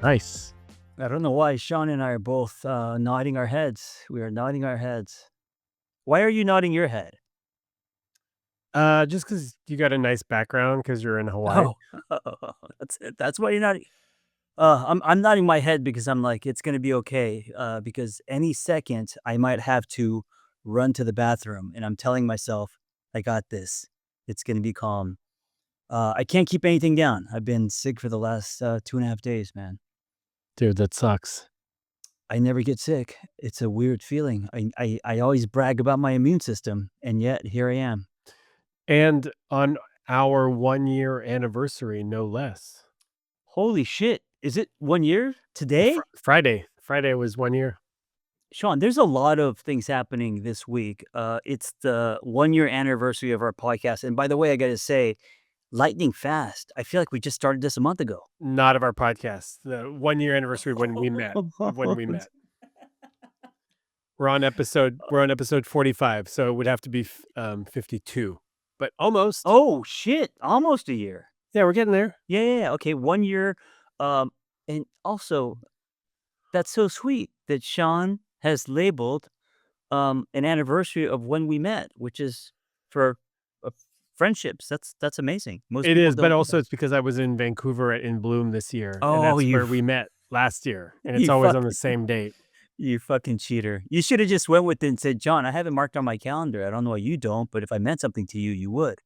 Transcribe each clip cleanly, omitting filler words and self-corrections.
Nice. I don't know why Shaun and I are both nodding our heads. We are nodding our heads. Why are you nodding your head? Just because you got a nice background because you're in Hawaii. Oh, that's it. That's why you're nodding. I'm nodding my head because I'm like it's gonna be okay. Because any second I might have to run to the bathroom, and I'm telling myself I got this. It's gonna be calm. I can't keep anything down. I've been sick for the last 2.5 days, man. Dude, that sucks. I never get sick. It's a weird feeling. I always brag about my immune system, and yet here I am. And on our 1-year anniversary, no less. Holy shit. Is it 1 year today? Friday was 1 year. Shaun, there's a lot of things happening this week. It's the 1 year anniversary of our podcast. And by the way, I got to say, lightning fast. I feel like we just started this a month ago. Not of our podcast. The 1-year anniversary when we met. Of when we met. We're on episode 45, so it would have to be 52. But almost. Oh, shit. Almost a year. Yeah, we're getting there. Yeah. Okay. 1 year. And also, that's so sweet that Shaun has labeled an anniversary of when we met, which is for friendships. That's amazing. Most It people is, don't but do also that. it's because I was in Vancouver in Bloom this year, and Oh, that's you where we met last year, and it's you always fuck on the same date. you fucking cheater. You should have just went with it and said, "John, I have it marked on my calendar. I don't know why you don't, but if I meant something to you, you would."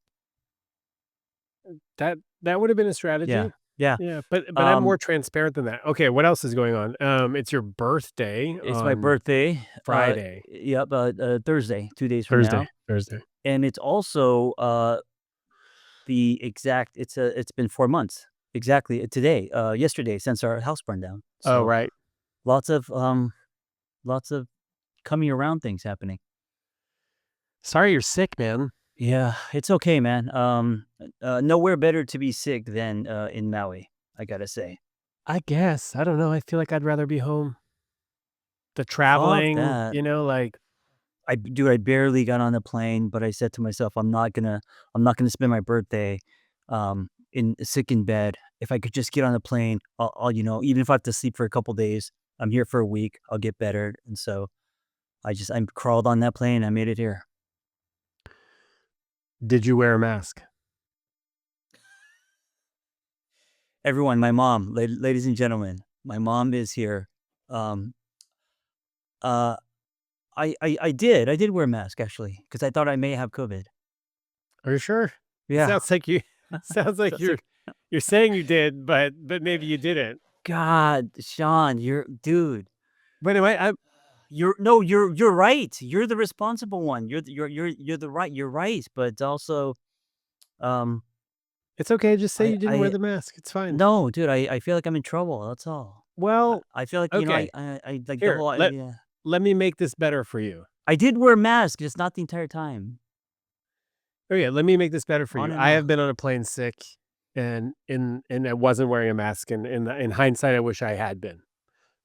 That would have been a strategy. Yeah. Yeah. Yeah, but I'm Um, more transparent than that. Okay, what else is going on? It's your birthday it's my on birthday. Friday. Yep, Thursday, 2 days from Thursday. now. Thursday. And it's also it's been 4 months exactly today, yesterday since our house burned down. Oh, So right. lots of lots of coming around things happening. Sorry you're sick, man. Yeah, it's okay, man. Nowhere better to be sick than in Maui, I gotta say. I guess. I don't know. I feel like I'd rather be home. The Fuck traveling, that. like I barely got on the plane, but I said to myself, I'm not gonna spend my birthday in sick in bed. If I could just get on the plane, I'll even if I have to sleep for a couple days, I'm here for a week. I'll get better. And so I crawled on that plane. I made it here. did you wear a mask? Everyone, my mom, ladies and gentlemen, my mom is here. Um, uh, I did wear a mask actually because I thought I may have COVID. Are you sure? It Yeah. sounds like you sounds like Sounds like- you're saying you did, but maybe you didn't. God, Shaun, dude. But anyway, You're right. You're the responsible one. You're right. But also, um, it's okay. Just say I you didn't wear I the mask. It's fine. no, dude. I feel like I'm in trouble. That's all. Well, I feel like okay. I like the Here, whole yeah. let me make this better for you. I did wear a mask, just not the entire time. Oh yeah, let me make this better for On you. and I have off. been on a plane sick, and I wasn't wearing a mask. And in hindsight, I wish I had been,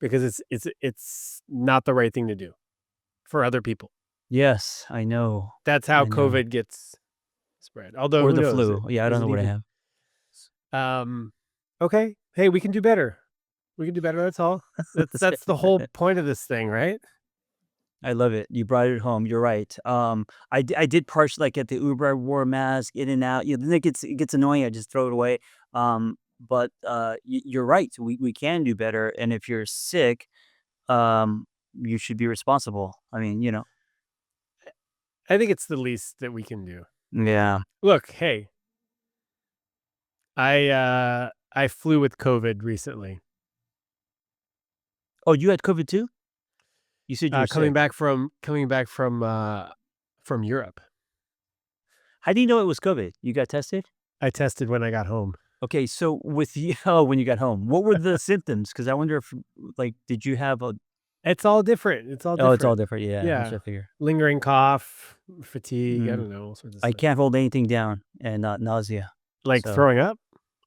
because it's not the right thing to do for other people. Yes, I know. That's how I know. COVID gets spread. Although Or who the knows? flu. Yeah, I Is don't it know what I even? have. Okay. Hey, we can do better. We can do better. That's all. That's the whole point of this thing, right? I love it. You brought it home. You're right. I did partially like at the Uber. I wore a mask in and out. Then it gets annoying. I just throw it away. But you're right. We can do better. And if you're sick, you should be responsible. I mean, I think it's the least that we can do. Yeah. Look, hey, I flew with COVID recently. Oh, you had COVID too? You said you were Coming sick. back from Europe. How do you know it was COVID? You got tested? I tested when I got home. Okay, so with you, when you got home, what were the symptoms? Because I wonder if, like, did you have a? It's all different. It's all Oh, different. it's all different. Yeah, that's Yeah. what I figure. Lingering cough, fatigue, I Mm. don't know, all sorts of I stuff. can't hold anything down, and not nausea. Like So throwing up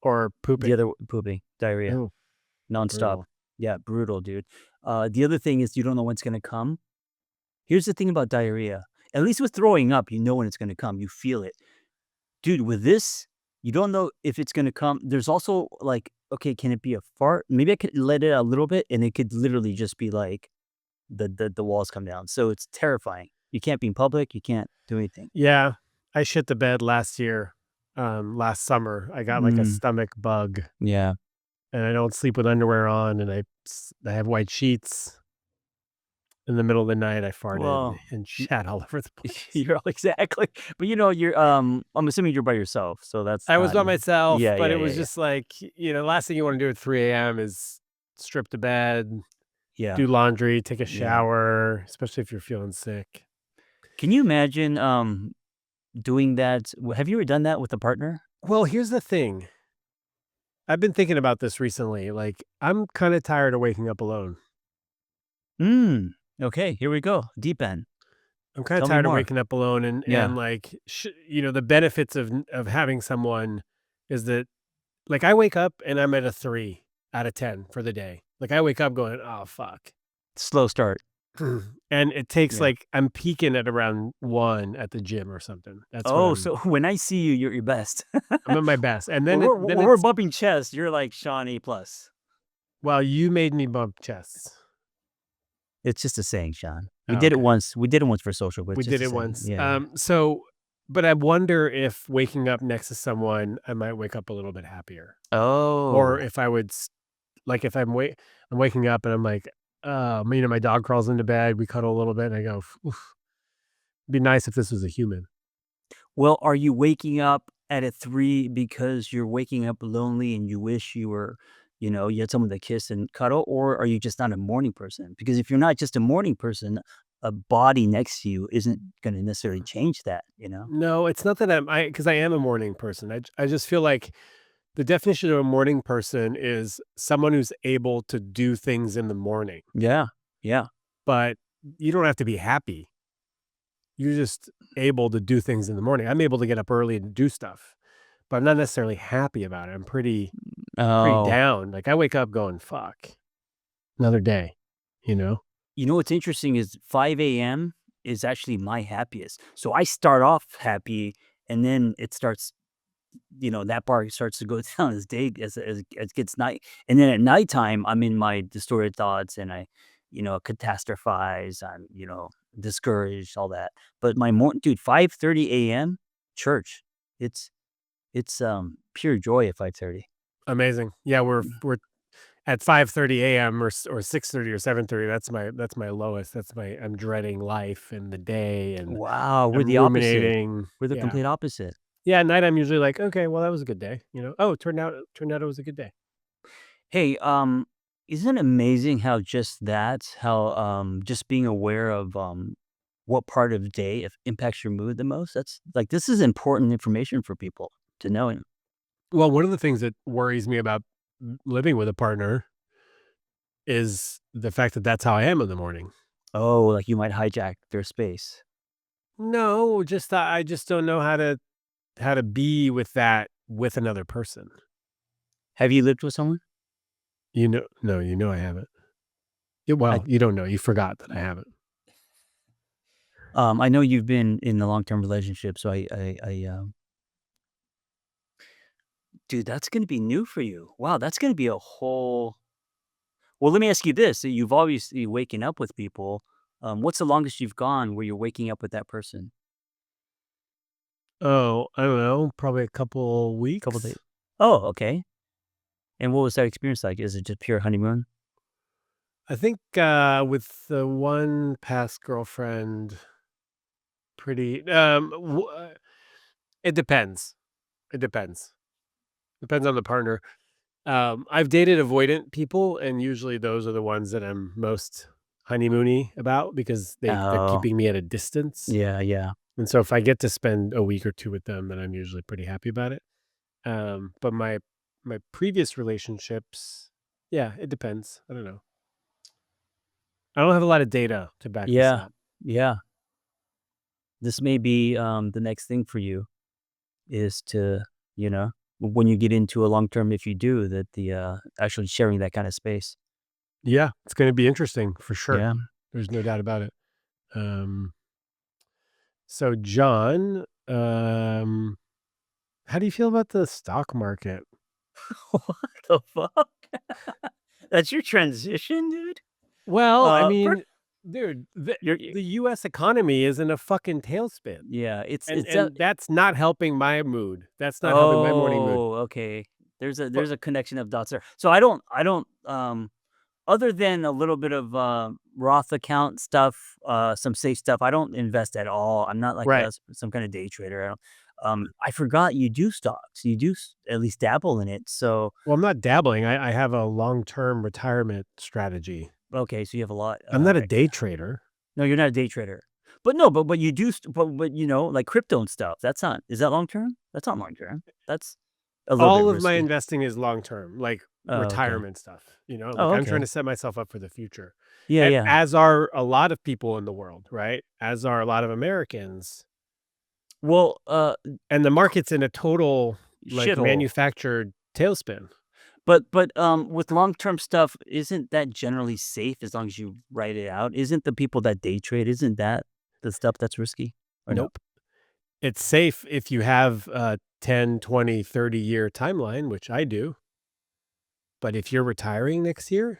or pooping? the other pooping, diarrhea, Oh, nonstop. brutal. Yeah, brutal, dude. The other thing is you don't know when it's gonna come. Here's the thing about diarrhea. At least with throwing up, you know when it's gonna come. You feel it, dude. With this, you don't know if it's gonna come. There's also like okay, can it be a fart? Maybe I could let it out a little bit, and it could literally just be like the walls come down. So it's terrifying. You can't be in public. You can't do anything. Yeah, I shit the bed last year, last summer. I got like a Mm, stomach bug, yeah. and I don't sleep with underwear on, and I have white sheets. In the middle of the night, I farted Well, and y- shat all over the place. you're exactly. But you're I'm assuming you're by yourself, so that's I was not. by myself, Yeah, but yeah, it yeah, was yeah, just like, the last thing you wanna do at 3 a.m. is strip to bed, yeah, do laundry, take a yeah. shower, especially if you're feeling sick. Can you imagine doing that? Have you ever done that with a partner? Well, here's the thing. I've been thinking about this recently, like, I'm kinda tired of waking up alone. Mm. Okay, here we go. Deep end. I'm kinda Tell me tired of more. waking up alone and, Yeah. like, the benefits of having someone is that, like, I wake up and I'm at a 3 out of 10 for the day. Like, I wake up going, "Oh, fuck." Slow start. And it takes, Yeah. like, I'm peaking at around 1 at the gym or something. That's when Oh, so when I see you, you're your best. I'm at my best, and when then when we're it's bumping chest, you're like Shaun A plus. well, you made me bump chests. It's just a saying, Sean. We Oh, did it okay. once. We did it once for social, but We it's just did a it saying. once. Yeah, yeah. But I wonder if waking up next to someone, I might wake up a little bit happier, or Oh, if I would like, if I'm waking up and I'm like, my dog crawls into bed, we cuddle a little bit, and I go, "Oof, be nice if this was a human." well, are you waking up at a 3 because you're waking up lonely and you wish you had someone to kiss and cuddle, or are you just not a morning person? Because if you're not just a morning person, a body next to you isn't gonna necessarily change that, you know? No, it's not that because I am a morning person. I just feel like the definition of a morning person is someone who's able to do things in the morning, Yeah, yeah. but you don't have to be happy. You're just able to do things in the morning. I'm able to get up early and do stuff, but I'm not necessarily happy about it. I'm pretty Oh. down. Like, I wake up going, "Fuck, another day," you know? You know what's interesting is 5 AM is actually my happiest. So I start off happy, and then it starts that bar starts to go down as day as it gets night, and then at nighttime, I'm in my distorted thoughts, and I catastrophize, I'm discouraged, all that. But my morning, dude, 5:30 AM, church. It's pure joy at 5:30. Amazing. Yeah, we're at 5:30 AM or 6:30 or 7:30. That's my lowest. I'm dreading life and the day, and Wow, we're I'm the opposite. ruminating. We're the Yeah. complete opposite. Yeah, at night, I'm usually like, "Okay, well, that was a good day," you know? "Oh, turned out it was a good day." Hey, isn't it amazing how just being aware of what part of the day impacts your mood the most? That's like this is important information for people to know. Well, one of the things that worries me about living with a partner is the fact that that's how I am in the morning. Oh, like you might hijack their space. No, just I just don't know how to be with that with another person. Have you lived with someone? No, I haven't. I Well, you don't know, you forgot that I haven't. I know you've been in a long term relationship, so dude, that's gonna be new for you. Wow, that's gonna be a whole. Well, let me ask you this: so you've obviously waking up with people. What's the longest you've gone where you're waking up with that person? Oh, I don't know, probably a couple Couple days. weeks? Oh, okay. And what was that experience like? Is it just pure honeymoon? I think, with the one past girlfriend, pretty, it depends. It depends. Depends on the partner. I've dated avoidant people, and usually those are the ones that I'm most honeymoony about because they're Oh, keeping me at a distance. yeah, yeah. And so if I get to spend a week or 2 with them, then I'm usually pretty happy about it. But my previous relationships, yeah, it depends. I don't know. I don't have a lot of data to back this Yeah, up. yeah. This may be, the next thing for you is to, when you get into a long term, if you do, that actually sharing that kind of space. Yeah, it's gonna be interesting for sure. Yeah. There's no doubt about it. Um, so John, how do you feel about the stock market? What the fuck? That's your transition, dude? Well, I For mean, dude, you're the US economy is in a fucking tailspin, yeah, and it's a that's not helping my mood. That's not helping my morning mood. oh, okay. But There's a connection of dots there. So I don't, other than a little bit of, Roth account stuff, some safe stuff, I don't invest at all. I'm not like right. some kinda day trader. I don't I forgot you do stocks. You do at least dabble in it. So, Well, I'm not dabbling. I have a long-term retirement strategy. okay, so you have a lot, I'm not a right. day trader. No, you're not a day trader. But no, but you do but, like crypto and stuff, that's not is that long term? That's not long term. That's a little bit All of my risky. investing is long-term, like Oh, okay. retirement stuff, like Oh, I'm trying okay. to set myself up for the future. Yeah, And yeah. as are a lot of people in the world, right? As are a lot of Americans. Well, And the market's in a total, like, shithole. manufactured tailspin. But with long-term stuff, isn't that generally safe as long as you write it out? Isn't the people that day trade, isn't that the stuff that's risky? Or no? Nope. It's safe if you have a 10, 20, 30-year timeline, which I do. But if you're retiring next year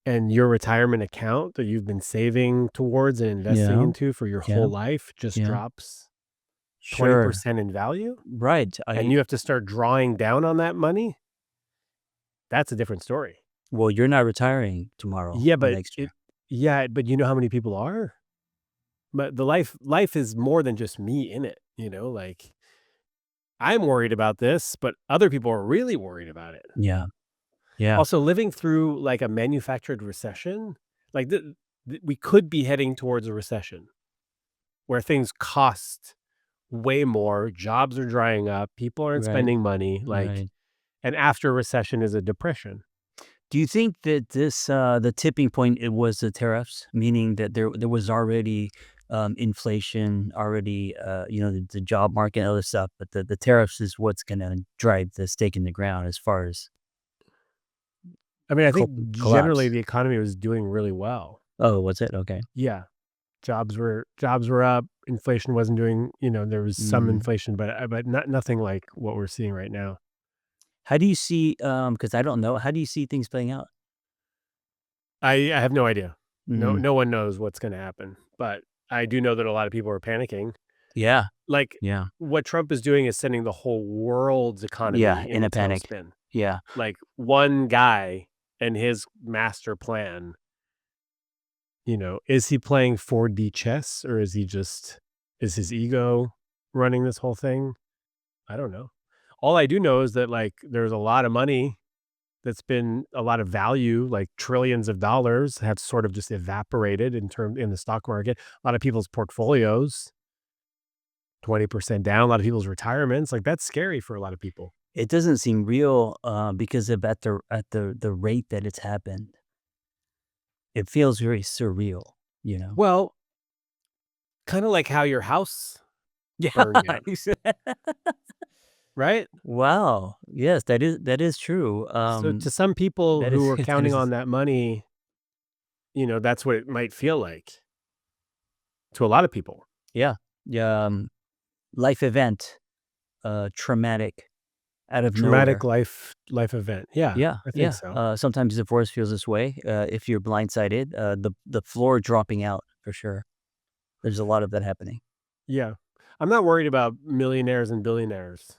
and your retirement account that you've been saving towards and investing Yeah, into for your yeah, whole life just yeah. drops Sure. 20% in value, Right. and you have to start drawing down on that money, that's a different story. Well, you're not retiring tomorrow Yeah, or but next it year. yeah, but you know how many people are? But the life is more than just me in it, like, I'm worried about this, but other people are really worried about it. Yeah, yeah. Also, living through, like, a manufactured recession, like, we could be heading towards a recession where things cost way more, jobs are drying up, people aren't Right, spending money, like, right. and after recession is a depression. Do you think that the tipping point, it was the tariffs, meaning that there was already inflation, already, the job market and other stuff, but the tariffs is what's going to drive the stake in the ground as far as I mean, I think generally collapse. the economy was doing really well. Oh, was it? Okay. Yeah. Jobs were up, inflation wasn't doing there was some Mm. inflation, but nothing like what we're seeing right now. How do you see, because I don't know, how do you see things playing out? I have no idea. Mm. No one knows what's gonna happen, but I do know that a lot of people are panicking. Yeah, Like, yeah, what Trump is doing is sending the whole world's yeah, economy in in a a panic. tailspin. Yeah, Like, one guy and his master plan, is he playing 4D chess, or is his ego running this whole thing? I don't know. All I do know is that, like, there's a lot of money that's been a lot of value, like trillions of dollars have sort of just evaporated in the stock market. A lot of people's portfolios, 20% down, a lot of people's retirements, like, that's scary for a lot of people. it doesn't seem real because of at the rate that it's happened. It feels very surreal, you know? Well, kinda like how your house Yeah. burned down, right? Wow. Yes, that is true. So to some people That who is are that counting is on that money, that's what it might feel like to a lot of people. yeah. Yeah, life event, traumatic, out of Traumatic nowhere. life event. Yeah, Yeah, I think yeah. so. Sometimes divorce feels this way. If you're blindsided, the floor dropping out for sure. There's a lot of that happening. Yeah. I'm not worried about millionaires and billionaires.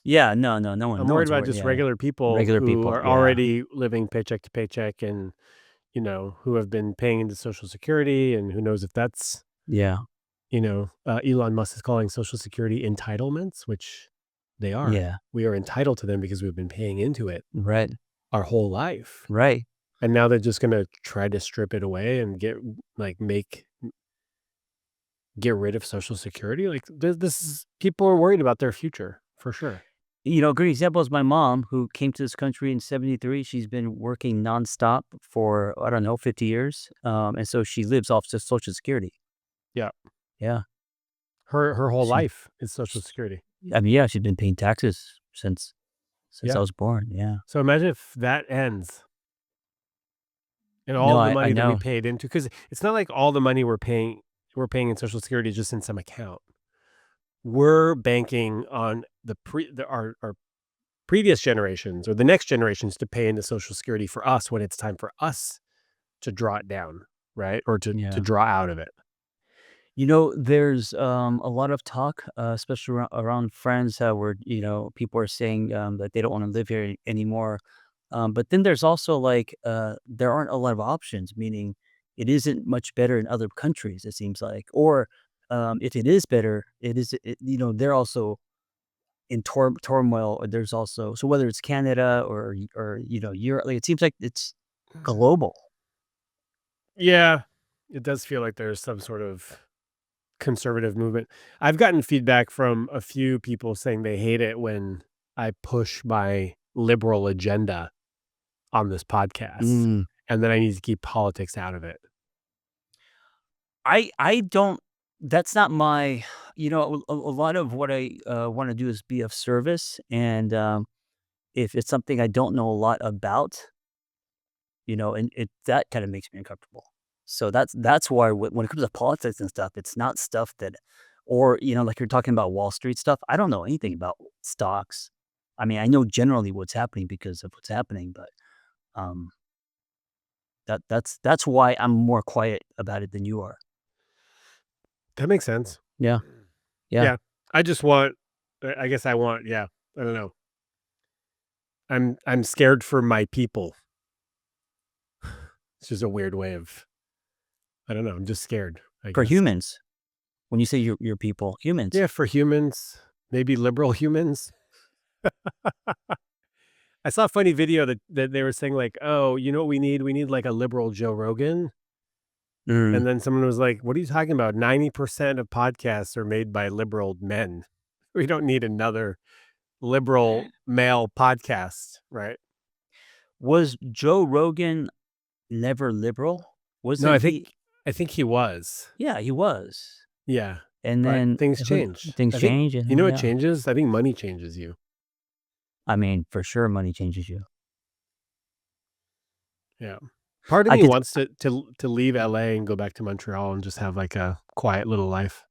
Yeah, no, no, no one I'm no worried one's about worried. just Yeah, yeah. regular people Regular who people. are Yeah, already living paycheck to paycheck and, who have been paying into Social Security, and who knows if that's, yeah, Elon Musk is calling Social Security entitlements, which they are. yeah. We are entitled to them because we've been paying into it Right, our whole life. right. And now they're just gonna try to strip it away and get rid of Social Security. Like, this is people are worried about their future for sure. A good example is my mom, who came to this country in '73. She's been working nonstop for, I don't know, 50 years. And so she lives off just Social Security. Yeah. Yeah. Her whole She, life is Social sh Security. I mean, yeah, she's been paying taxes since I Yeah. was born. Yeah. So imagine if that ends and No, all the I money that we know. paid into, because it's not like all the money we're paying in Social Security just in some account. We're banking on our previous generations or the next generations to pay into Social Security for us when it's time for us to draw it down, right? Or to Yeah. draw out of it. There's a lot of talk, especially around friends, where people are saying that they don't want to live here anymore. But then there's also like there aren't a lot of options, meaning it isn't much better in other countries. It seems like, or if it is better, they're also in turmoil. Or there's also so whether it's Canada or Europe, like it seems like it's global. Yeah, it does feel like there's some sort of conservative movement. I've gotten feedback from a few people saying they hate it when I push my liberal agenda on this podcast, Mm. and then I need to keep politics out of it. I don't that's not my a lot of what I, wanna do is be of service, and, if it's something I don't know a lot about, and it that kinda makes me uncomfortable. So that's why when it comes to politics and stuff, it's not stuff that or, like you're talking about Wall Street stuff, I don't know anything about stocks. I mean, I know generally what's happening because of what's happening, but, um, that's why I'm more quiet about it than you are. That makes sense. Yeah, yeah. Yeah. I just want I guess I want yeah, I don't know. I'm scared for my people. It's just a weird way of I don't know, I'm just scared, I For guess. humans. When you say your people, humans. Yeah, for humans, maybe liberal humans. I saw a funny video that they were saying like, "Oh, you know what we need? We need like a liberal Joe Rogan." Mm. And then someone was like, "What are you talking about? 90% of podcasts are made by liberal men. We don't need another liberal male podcast, right?" Was Joe Rogan never liberal? No, Wasn't he? I think he was. Yeah, he was. Yeah, And but then things who change. things I think change you know and what yeah. changes? I think money changes you. I mean, for sure money changes you. Yeah. Part of I me could wants to leave LA and go back to Montreal and just have like a quiet little life.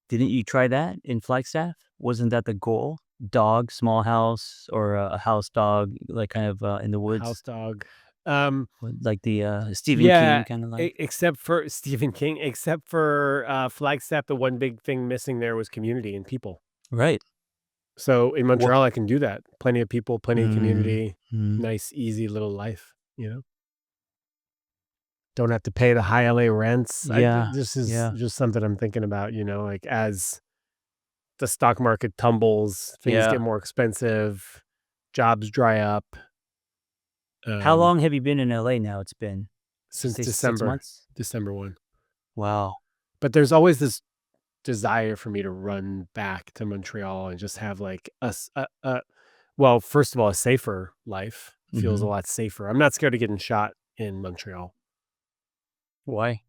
didn't you try that in Flagstaff? Wasn't that the goal? Dog, small house, or a house dog, like, kind of, in the House woods? dog. Um, Like the, Stephen King yeah, kinda like? except for Stephen King, except for Flagstaff, the one big thing missing there was community and people. Right. So in Wha Montreal, I can do that. Plenty of people, plenty of Mm, community, mm. nice, easy little life. Don't have to pay the high LA rents. Yeah, This is yeah, just something I'm thinking about. Like as the stock market tumbles, things yeah. get more expensive, jobs dry up. How Um, long have you been in LA now? It's been, did you since say 6 December, months? December 1. Wow. But there's always this desire for me to run back to Montreal and just have like well, first of all, a safer life feels a Mhm. lot safer. I'm not scared of getting shot in Montreal Why?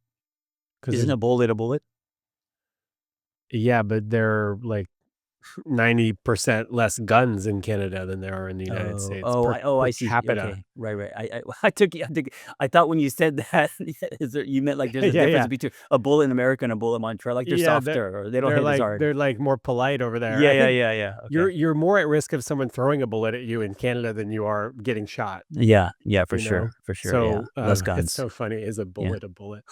because Isn't a bullet a bullet? yeah, but they're like 90% less guns in Canada than there are in the United States I per see. capita. Okay, right. I thought when you said that, you meant like there's a Yeah, difference yeah. between a bullet in America and a bullet in Montreal, like they're Yeah, softer or they don't hit as hard. they're like more polite over there. Yeah, I yeah, think yeah, yeah. Okay. you're more at risk of someone throwing a bullet at you in Canada than you are getting shot, Yeah, yeah, you know? for sure. Yeah, So, less it's guns. so funny. Is a Yeah, bullet a bullet?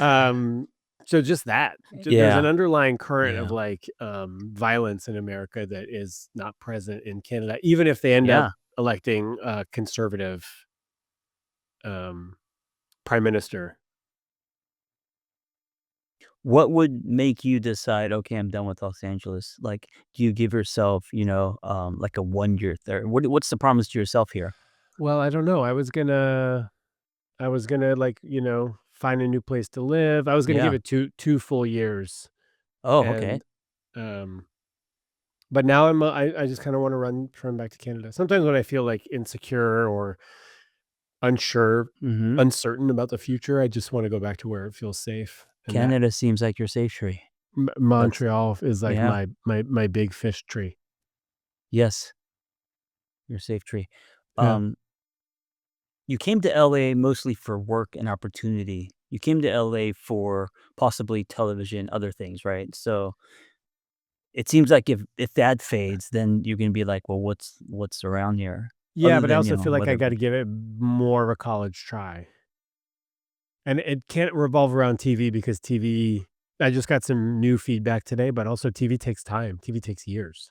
Um, so just that. There's an yeah, underlying current of yeah, like violence in America that is not present in Canada, even if they end up yeah. electing a conservative um, prime minister. What would make you decide, okay, I'm done with Los Angeles? Like, do you give yourself, like a 1 year there? What's the promise to yourself here? Well, I don't know. I was gonna like find a new place to live. I was gonna give Yeah. it two full years, Oh, okay. and um, but now I just kind of want to run back to Canada. Sometimes when I feel like insecure or unsure, Mhm. uncertain about the future, I just want to go back to where it feels safe. And that Canada seems like your safe tree. That's Montreal is like yeah. my big fish tree. Yes, your safe tree. Yeah. Um, you came to LA mostly for work and opportunity. You came to LA for possibly television, other things, right? So, it seems like if that fades, then you're gonna be like, well, what's around here Yeah, other but I than also feel like I whether gotta give it more of a college try. And it can't revolve around TV because TV I just got some new feedback today, but also TV takes time. TV takes years.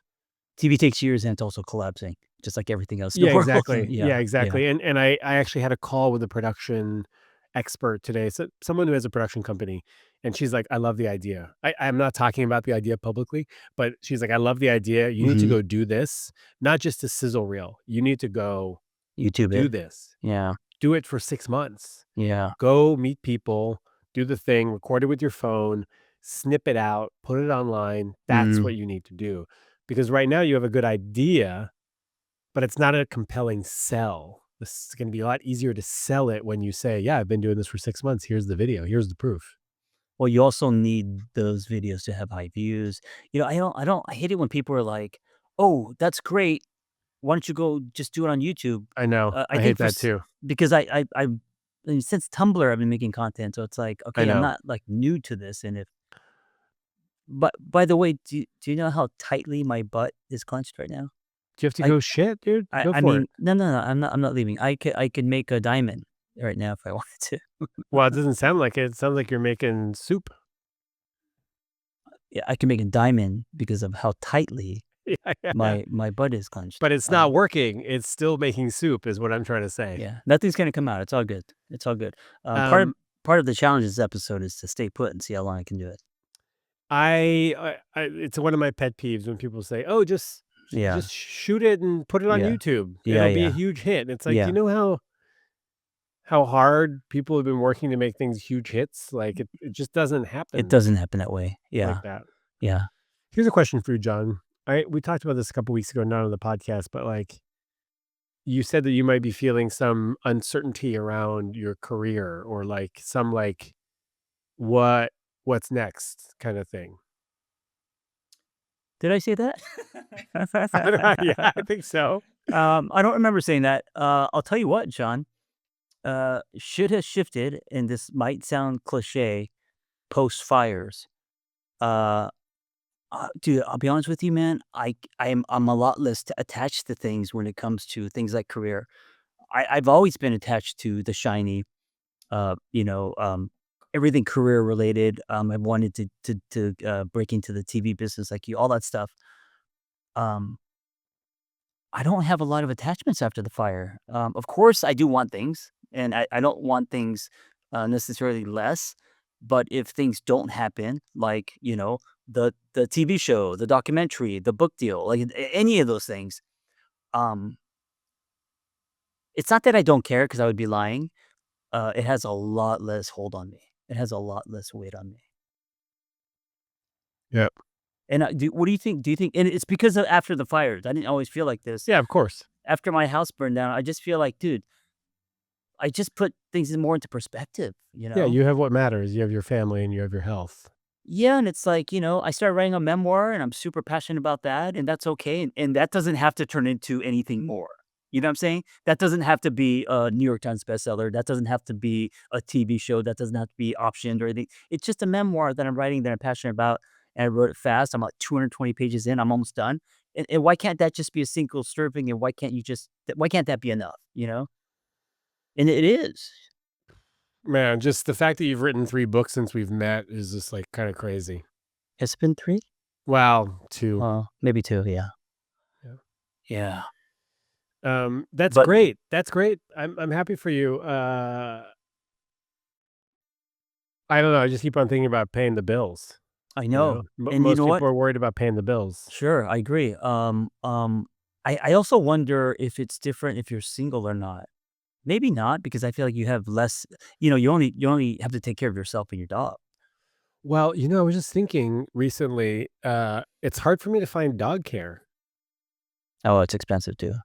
TV takes years and it's also collapsing, just like everything else in Yeah, the world. exactly. Yeah, Yeah, yeah. exactly. And I actually had a call with a production expert today. So someone who has a production company, and she's like, "I love the idea." I'm not talking about the idea publicly, but she's like, "I love the idea. You need to Mhm. go do this, not just a sizzle reel. You need to go YouTube do it. this. Yeah, Do it for 6 months. yeah. Go meet people, do the thing, record it with your phone, snip it out, put it online. That's Mm. what you need to do." Because right now you have a good idea, but it's not a compelling sell. This is gonna be a lot easier to sell it when you say, "Yeah, I've been doing this for 6 months. Here's the video. Here's the proof." Well, you also need those videos to have high views. I hate it when people are like, "Oh, that's great. Why don't you go just do it on YouTube?" I know. I I think hate that too. because I mean, since Tumblr, I've been making content, so it's like, I okay, I'm know. not like new to this, and if but by the way, do you know how tightly my butt is clenched right now? Do you have to I go shit, dude? Go I for it. mean, no, I'm not leaving. I could make a diamond right now if I wanted to. Well, it doesn't sound like it. It sounds like you're making soup. Yeah, I can make a diamond because of how tightly Yeah, yeah, yeah. my butt is clenched. But it's not working. It's still making soup is what I'm trying to say. Yeah, nothing's gonna come out. It's all good. It's all good. Um, Part of the challenge of this episode is to stay put and see how long I can do it. I it's one of my pet peeves when people say, "Oh, Yeah, just shoot it and put it on yeah, YouTube. yeah, It'll be a yeah, huge hit." And it's like, do you yeah. know how hard people have been working to make things huge hits? Like it just doesn't It happen doesn't happen that way. like Yeah, that. yeah. Here's a question for you, John. We talked about this a couple weeks ago, not on the podcast, but like you said that you might be feeling some uncertainty around your career or like some like what what's next kind of thing. Did I say that? I don't know, yeah, I think so. I don't remember saying that. I'll tell you what, John. Shit has shifted, and this might sound cliche. Post fires. Uh, Dude, I'll be honest with you, man. I'm a lot less attached to things when it comes to things like career. I've always been attached to the shiny, uh, you know, um, everything career related. I wanted to break into the TV business like you, all that stuff. Um, I don't have a lot of attachments after the fire. Of course, I do want things, and I don't want things necessarily less. But if things don't happen, like the TV show, the documentary, the book deal, like any of those things, um, it's not that I don't care because I would be lying. It has a lot less hold on me. It has a lot less weight on me. Yeah. And what do you think? Do you think? And it's because of after the fires. I didn't always feel like this. Yeah, of course. After my house burned down, I just feel like, dude, I just put things more into perspective, you Yeah, know? you have what matters. You have your family and you have your health. Yeah, and it's like, I started writing a memoir and I'm super passionate about that, and that's okay. And that doesn't have to turn into anything more. You know what I'm saying? That doesn't have to be a New York Times bestseller. That doesn't have to be a TV show. That doesn't have to be optioned or anything. It's just a memoir that I'm writing that I'm passionate about. And I wrote it fast. I'm like 220 pages in. I'm almost done. And why can't that just be a single serving? And why can't that be enough? And it is. Man, just the fact that you've written 3 books since we've met is just like kind of crazy. Has it been 3? Wow, 2. Maybe 2, yeah. Yeah. Yeah. That's But great. That's great. I'm happy for you. I don't know. I just keep on thinking about paying the bills. I know, and you Most know what? people are worried about paying the bills. Sure, I agree. I also wonder if it's different if you're single or not. Maybe not, because I feel like you have less you only have to take care of yourself and your dog. Well, I was just thinking recently, it's hard for me to find dog care. Oh, it's expensive too.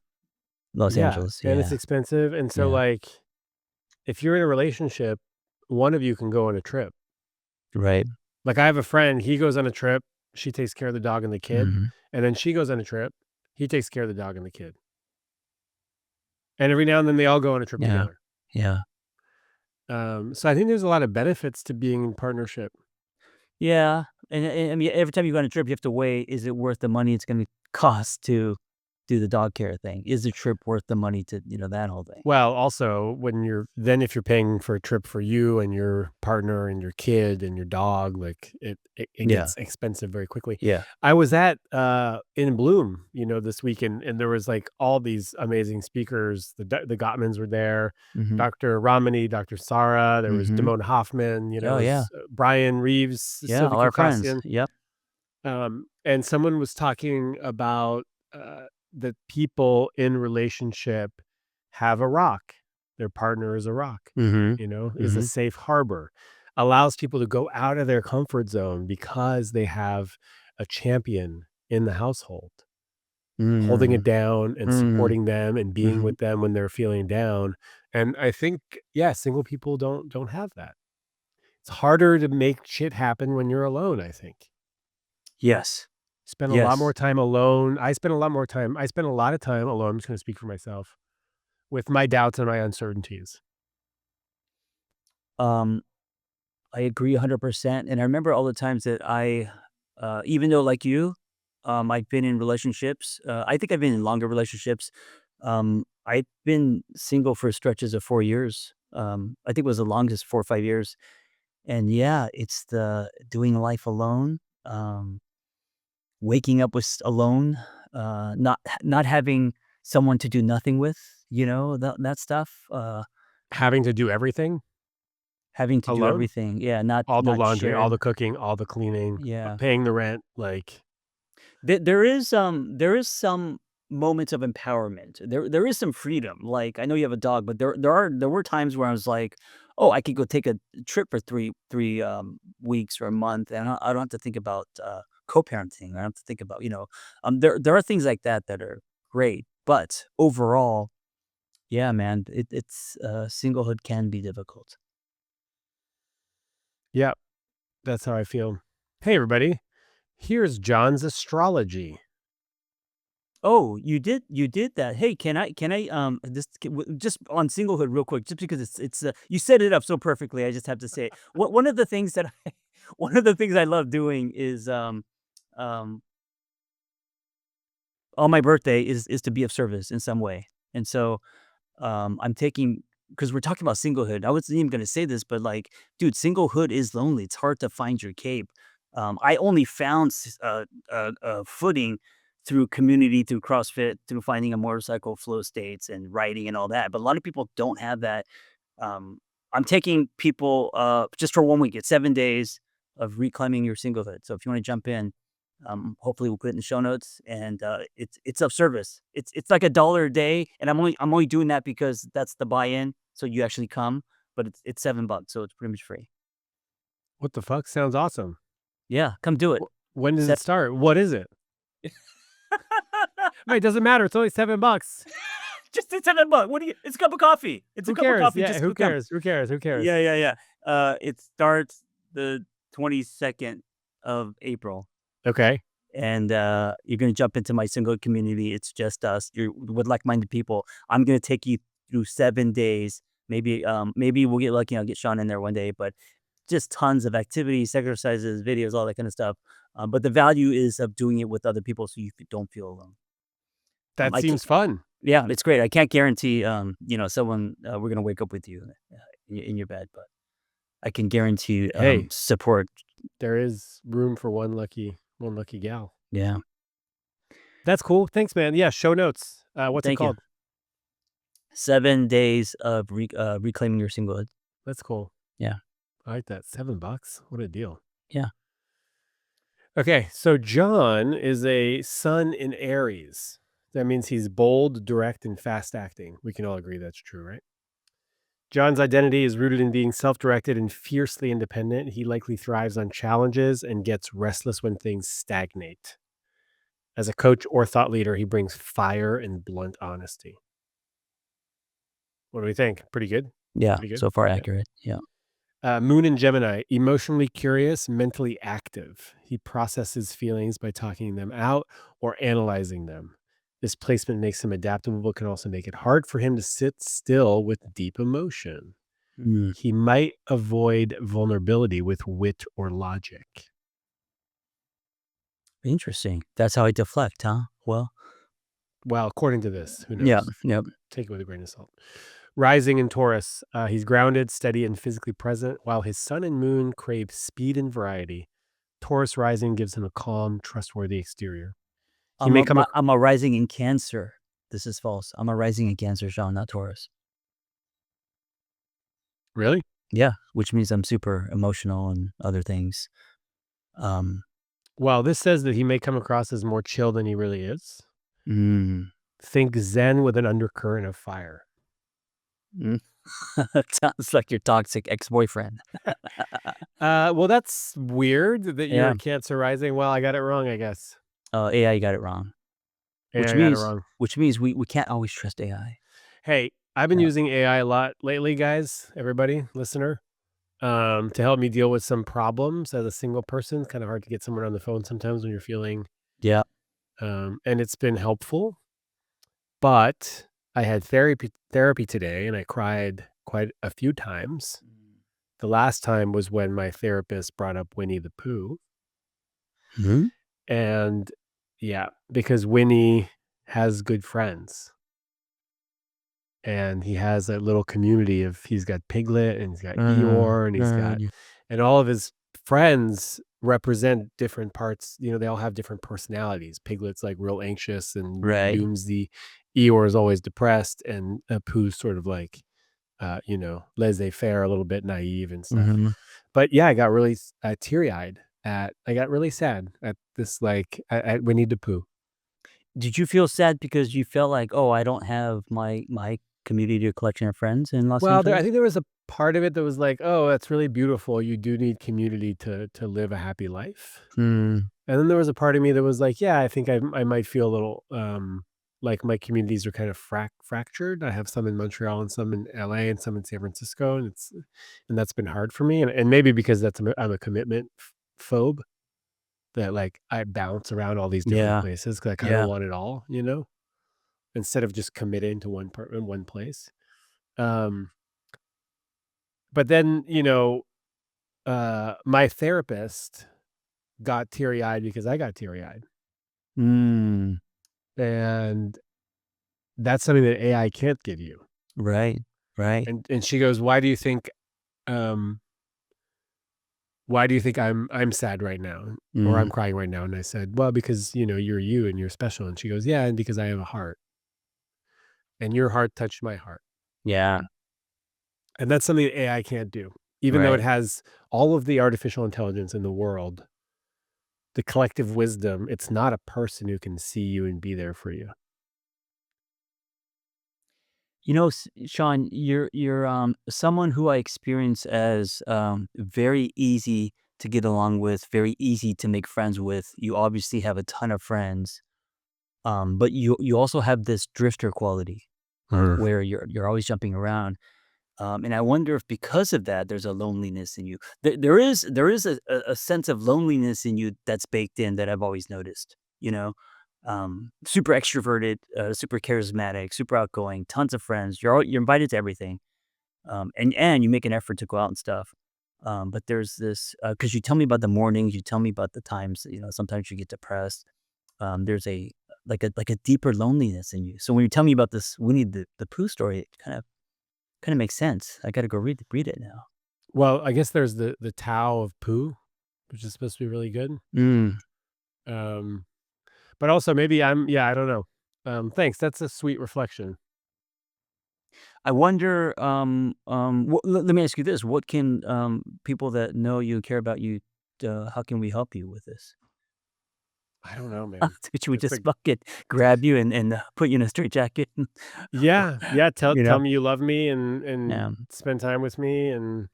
Los Yeah, Angeles, and it's yeah, expensive, and so, yeah. like, if you're in a relationship, one of you can go on a trip. Right. Like, I have a friend, he goes on a trip, she takes care of the dog and the kid, Mhm. and then she goes on a trip, he takes care of the dog and the kid. And every now and then they all go on a trip Yeah, together. yeah. So I think there's a lot of benefits to being in partnership. Yeah, And I mean, every time you go on a trip, you have to weigh, is it worth the money it's gonna cost to do the dog care thing? Is the trip worth the money to, that whole thing? Well, also, if you're paying for a trip for you and your partner and your kid and your dog, like, it Yeah, gets expensive very quickly. yeah. I was at, in Bloom, this weekend, and there was, like, all these amazing speakers. The Gottmans were there, Mhm, Dr. Ramani, Dr. Sarah, there was mhm. Damone Hoffman, Oh, yeah. Brian Reeves, Yeah, Sylvie all our friends. Kirkosian. Yep. And someone was talking about that people in relationship have a rock. Their partner is a rock, Mhm, is a mhm. safe harbor, allows people to go out of their comfort zone because they have a champion in the household, holding it Mm, down and mhm, supporting them and being mhm. with them when they're feeling down. And I think, yeah, single people don't have that. It's harder to make shit happen when you're alone, I think. Yes. Spend a lot more Yes. time alone. I spend a lot of time alone, I'm just gonna speak for myself, with my doubts and my uncertainties. Um, I agree 100%, and I remember all the times that even though like you, I've been in relationships, I think I've been in longer relationships. I've been single for stretches of 4 years. I think it was the longest 4 or 5 years, and yeah, it's the doing life alone, waking up alone, not having someone to do nothing with, that stuff, Having to do everything having to do alone? everything. Yeah, not All the not laundry, all the sharing. cooking, all the cleaning, Yeah. paying the rent, like, There is some moments of empowerment. There is some freedom. Like, I know you have a dog, but there were times where I was like, "Oh, I could go take a trip for three weeks or a month, and I don't have to think about, co-parenting. I don't have to think about," there are things like that that are great, but overall, yeah, man, singlehood can be difficult. yeah, that's how I feel. Hey, everybody, here's John's astrology. Oh, you did that. Hey, just on singlehood real quick, just because you set it up so perfectly. I just have to say it. One of the things that one of the ththings I love doing is um on my birthday is to be of service in some way. And so I'm taking, because we're talking about singlehood. I wasn't even gonna say this, but like, dude, singlehood is lonely. It's hard to find your cape. I only found footing through community, through CrossFit, through finding a motorcycle flow states and riding and all that. But a lot of people don't have that. Um, I'm taking people just for 1 week. It's 7 days of reclaiming your singlehood. So if you want to jump in, hopefully we'll put it in the show notes, and it's of service. It's like $1 a day, and I'm only doing that because that's the buy-in, so you actually come, but it's $7, so it's pretty much free. What the fuck? Sounds awesome. Yeah, come do it. When does Se it start? What is it? I mean, it doesn't matter, it's only $7. Just it's $7. What do you It's a cup of coffee. It's a Who cup of cares? coffee, Yeah, just who come. cares? Who cares? Who cares? Yeah, yeah, yeah. It starts the 22nd of April. Okay. And you're going to jump into my single community. It's just us. You're with like-minded people. I'm going to take you through 7 days. Maybe we'll get lucky. I'll get Shaun in there one day, but just tons of activities, exercises, videos, all that kind of stuff. But the value is of doing it with other people, so you don't feel alone. That I can't. seems fun. Yeah, it's great. I can't guarantee, someone we're going to wake up with you in your bed, but I can guarantee Hey, support. there is room for one lucky gal. Yeah. That's cool. Thanks, man. Yeah, show notes. What's it Thank you. called? 7 days of reclaiming your singlehood. That's cool. Yeah. I like that. $7. What a deal. Yeah. Okay, so John is a sun in Aries. That means he's bold, direct, and fast acting. We can all agree that's true, right? John's identity is rooted in being self directed and fiercely independent. He likely thrives on challenges and gets restless when things stagnate. As a coach or thought leader, he brings fire and blunt honesty. What do we think? Pretty good? Yeah, Pretty good? so far Yeah. accurate. Yeah. Moon in Gemini, emotionally curious, mentally active. He processes feelings by talking them out or analyzing them. This placement makes him adaptable, but can also make it hard for him to sit still with deep emotion. Mm. He might avoid vulnerability with wit or logic. Interesting. That's how I deflect, huh? Well, Well, according to this, who yeah, knows? yep. Take it with a grain of salt. Rising in Taurus, he's grounded, steady, and physically present, while his sun and moon crave speed and variety. Taurus rising gives him a calm, trustworthy exterior. He may come. I'm a rising in Cancer. This is false. I'm a rising in Cancer, Shaun, not Taurus. Really? Yeah, which means I'm super emotional and other things. Um, Well, this says that he may come across as more chill than he really is. mm, Think Zen with an undercurrent of fire. mm. Sounds like your toxic ex-boyfriend. Well, that's weird that you're Yeah. a Cancer rising. Well, I got it wrong, I guess. AI got it wrong. Yeah, I got it wrong. Which means we can't always trust AI. Hey, I've been Yeah. using AI a lot lately, guys. Everybody, listener, to help me deal with some problems as a single person. It's kind of hard to get someone on the phone sometimes when you're feeling, Yeah. and it's been helpful. But I had therapy today, and I cried quite a few times. The last time was when my therapist brought up Winnie the Pooh. Mhm. And yeah, because Winnie has good friends. And he has a little community of he's got Piglet and he's got Eeyore and Yeah. and all of his friends represent different parts, they all have different personalities. Piglet's like real anxious and Right. doomsday. Eeyore is always depressed and Pooh's sort of like laissez-faire, a little bit naive and stuff. Mhm. But yeah, I got really teary-eyed I got really sad at this at Winnie the Pooh. Did you feel sad because you felt like, "Oh, I don't have my community or collection of friends in Los Well, I Angeles?" think there was a part of it that was like, "Oh, that's really beautiful. You do need community to live a happy life." Mm, And then there was a part of me that was like, "Yeah, I think I might feel a little, like my communities are kind of fractured. I have some in Montreal and some in LA and some in San Francisco, and that's been hard for me." And maybe because I'm a commitment phobe that, like, I bounce around all these different yeah, places because I kinda yeah. want it all, instead of just committing to one part in one place. Um, but then, my therapist got teary-eyed because I got teary-eyed, Mm, and that's something that AI can't give you. right, right. And she goes, um, why do you think I'm sad right now or I'm Mm, crying right now?" And I said, "Well, because, you're you and you're special." And she goes, "Yeah, and because I have a heart, and your heart touched my heart." yeah, And that's something that AI can't do. Even though it right. has all of the artificial intelligence in the world, the collective wisdom, it's not a person who can see you and be there for you. Shaun, you're someone who I experience as very easy to get along with, very easy to make friends with. You obviously have a ton of friends, but you also have this drifter quality Mhm. where you're always jumping around. And I wonder if because of that, there's a loneliness in you. There is a sense of loneliness in you that's baked in that I've always noticed. Super extroverted, super charismatic, super outgoing, tons of friends. You're invited to everything, and you make an effort to go out and stuff. But there's this because you tell me about the mornings, you tell me about the times. Sometimes you get depressed. There's a like a deeper loneliness in you. So when you tell me about this Winnie the Pooh story, it kind of makes sense. I gotta go read it now. Well, I guess there's the Tao of Pooh, which is supposed to be really good. Mm. Um, but also maybe yeah, I don't know. Thanks. That's a sweet reflection. I wonder, let me ask you this. What can people that know you, care about you, how can we help you with this? I don't know, man. Should we It's just a fucking grab you and put you in a straitjacket? Yeah, yeah, you tell know? me you love me and Yeah. spend time with me and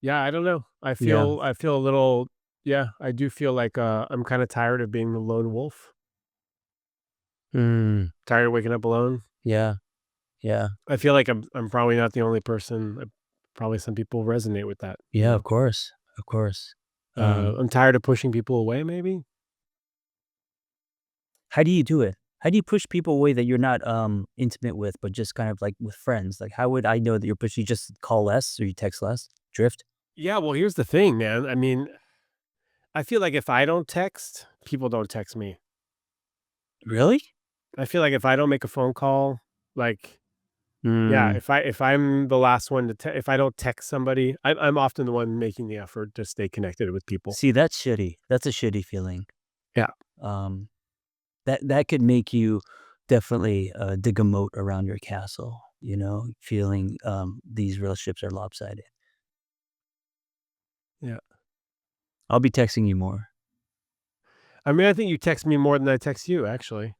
yeah, I don't know. Yeah. I feel a little yeah, I do feel like I'm kind of tired of being the lone wolf. Mm. Tired of waking up alone. Yeah. Yeah. I feel like I'm probably not the only person. Probably some people resonate with that, Yeah, of course. Of course. I'm tired of pushing people away maybe. How do you do it? How do you push people away that you're not intimate with, but just kind of like with friends? Like, how would I know that you're pushing? You just call less or you text less? Drift? Yeah, well, here's the thing, man. I mean, I feel like if I don't text, people don't text me. Really? I feel like if I don't make a phone call, like, yeah, Mm. if I'm the last one to if I don't text somebody, I'm often the one making the effort to stay connected with people. See, that's shitty. That's a shitty feeling. Yeah. Um, that could make you definitely dig a moat around your castle. Feeling these relationships are lopsided. Yeah. I'll be texting you more. I mean, I think you text me more than I text you, actually.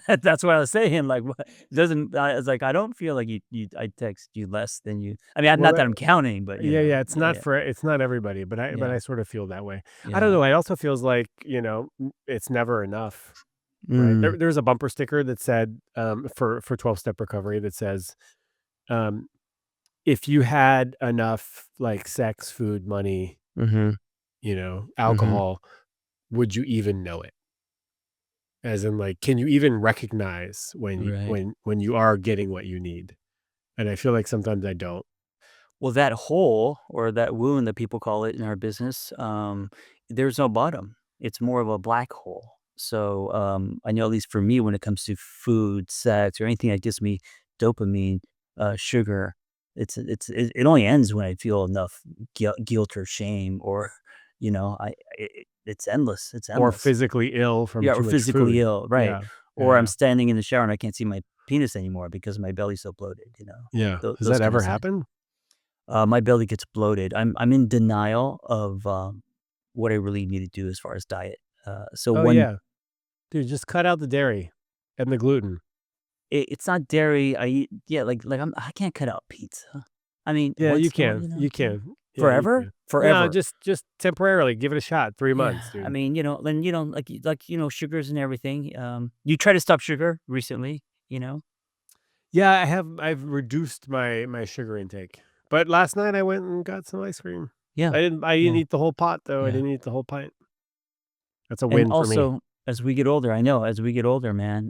That's what I was saying. Like, what doesn't I was like, I don't feel like I text you less than you. I mean, Well, not that I'm counting, but yeah, yeah, yeah, it's not everybody, but yeah, I sort of feel that way. I don't yeah. know, it also feels like, it's never enough, right? Mm, There's a bumper sticker that said, for 12-step recovery that says, um, "If you had enough, like, sex, food, money, mm-hmm, mm-hmm. alcohol, would you even know it?" As in, like, can you even recognize Right. when you are getting what you need? And I feel like sometimes I don't. Well, that hole or that wound that people call it in our business, there's no bottom. It's more of a black hole. So I know at least for me, when it comes to food, sex, or anything that gives me dopamine, sugar, it only ends when I feel enough guilt or shame, or it's endless. It's Or endless. physically ill from Yeah, or too much physically food. ill, right? Yeah. Or I'm Yeah. standing in the shower and I can't see my penis anymore because my belly's so bloated. Yeah. Does Those that kind of ever signs. happen? My belly gets bloated. I'm in denial of, what I really need to do as far as diet. So Oh, one yeah. Dude, just cut out the dairy and the gluten. it's not dairy. I eat yeah, I can't cut out pizza. I mean, Yeah, you once in a while, can. You can. Yeah, you forever? can. No, Forever. just temporarily. Give it a shot. 3 Yeah, months, I dude. mean, then, sugars and everything. You try to stop sugar recently, you know? Yeah, I've reduced my sugar intake. But last night I went and got some ice cream. Yeah, I didn't yeah, eat the whole pot though. I yeah. didn't eat the whole pint. That's a And win for me. also, as we get older, I know as we get older, man,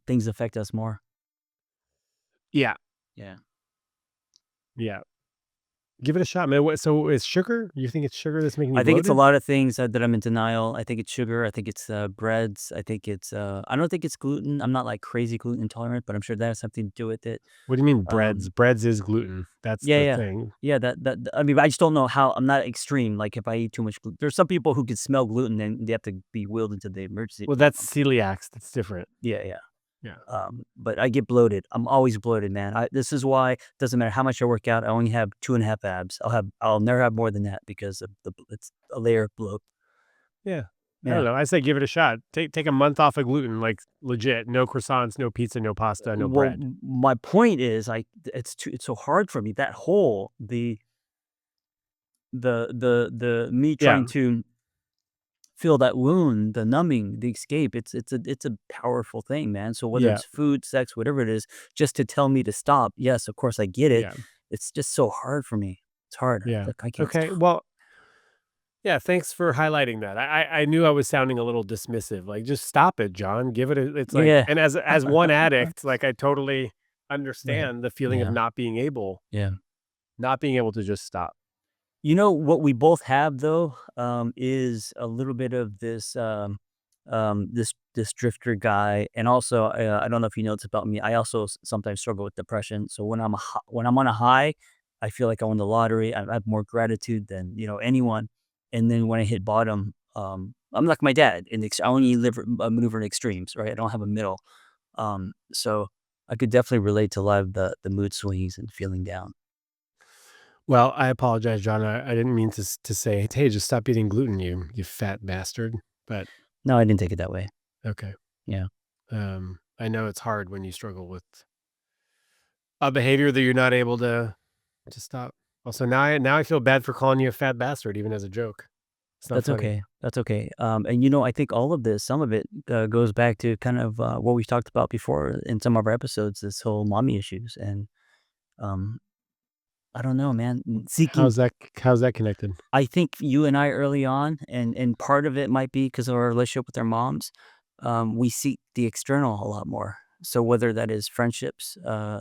things affect us more. Yeah. Yeah. Yeah. Give it a shot, man. What so is sugar? You think it's sugar that's making you I think it's a bloated? lot of things that I'm in denial. I think it's sugar. I think it's breads. I think it's I don't think it's gluten. I'm not like crazy gluten intolerant, but I'm sure that has something to do with it. What do you mean breads? Um, Breads is gluten. That's yeah, the yeah, thing. yeah. I mean, I just don't know how. I'm not extreme. Like if I eat too much gluten, there's some people who can smell gluten and they have to be wheeled into the emergency Well, room. that's celiacs. That's different. Yeah, yeah. Yeah. But I get bloated. I'm always bloated, man. This is why it doesn't matter how much I work out. I only have 2.5 abs. I'll never have more than that because of it's a layer of bloat. Yeah. I don't Yeah. know. I say give it a shot. Take a month off of gluten, like legit. No croissants, no pizza, no pasta, no Well, bread. my point is, it's so hard for me. That hole, the me Yeah. trying to feel that wound, the numbing, the escape. It's a powerful thing, man. So whether Yeah. it's food, sex, whatever it is, just to tell me to stop. Yes, of course I get it. Yeah. It's just so hard for me. It's hard. Yeah. Like I can't Okay. stop. Well, yeah, thanks for highlighting that. I knew I was sounding a little dismissive. Like, just stop it, John. Give it a it's like Yeah. and as one addict, like I totally Right. understand the feeling of Yeah. Yeah. not being able to just stop. You know what we both have though, is a little bit of this drifter guy, and also I don't know if you know this about me. I also sometimes struggle with depression. So when I'm on a high, I feel like I won the lottery. I have more gratitude than anyone, and then when I hit bottom, I'm like my dad. I only maneuver in extremes, right? I don't have a middle. So I could definitely relate to a lot of the mood swings and feeling down. Well, I apologize, John. I didn't mean to say, "Hey, just stop eating gluten, you fat bastard." But No, I didn't take it that way. okay. Yeah. I know it's hard when you struggle with a behavior that you're not able to stop. Also, now I feel bad for calling you a fat bastard, even as a joke. It's not That's funny. okay. That's okay. And I think all of this, some of it goes back to kind of what we've talked about before in some of our episodes, this whole mommy issues. And um, I don't know, man. Seeking, How's that connected? I think you and I early on, and part of it might be because of our relationship with our moms, we seek the external a lot more. So whether that is friendships,